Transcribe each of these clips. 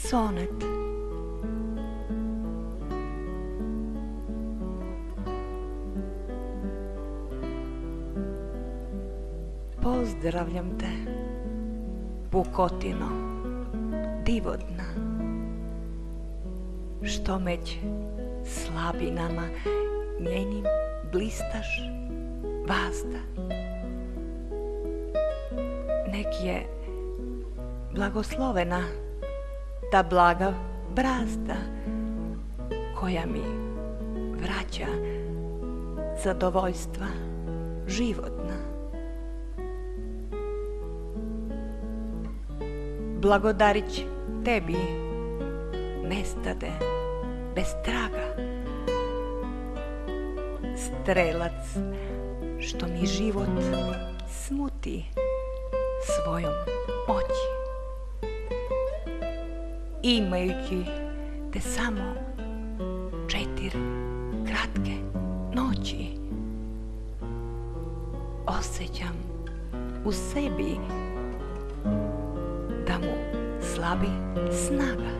Sonet. Pozdravljam te, pukotino divodna, što među slabinama njenim blistaš vazda. Nek je blagoslovena ta blaga brazda koja mi vraća zadovoljstva životna. Blagodarić tebi nestade bez traga, strelac što mi život smuti svojom moći. Imajući te samo 4 kratke noći, osjećam u sebi da mu slabi snaga.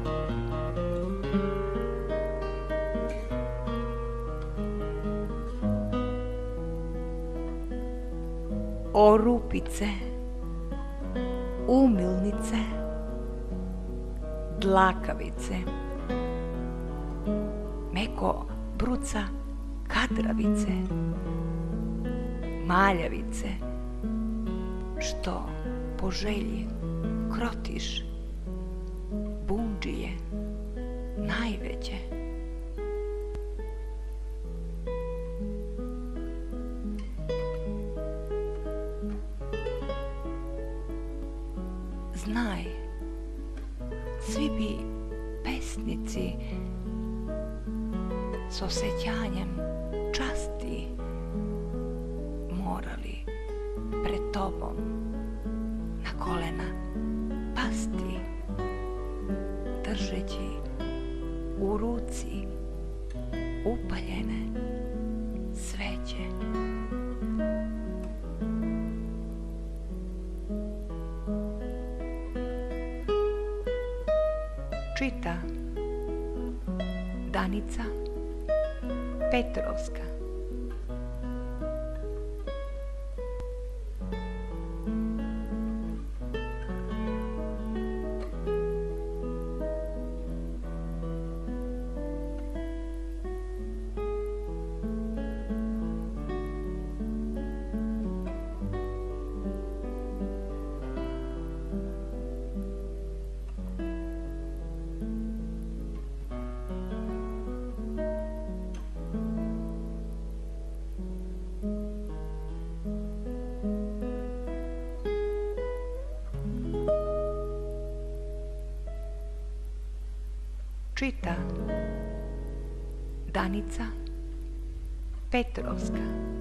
O rupice, umilnice, dlakavice, meko bruca kadravice, maljavice, što po želji krotiš, bundžije najveće. Znaj, svi bi pesnici s osjećanjem časti morali pred tobom na kolena pasti, držeći u ruci upaljene sveće. Čita Danica Petrovska. Čita Danica Petrovska.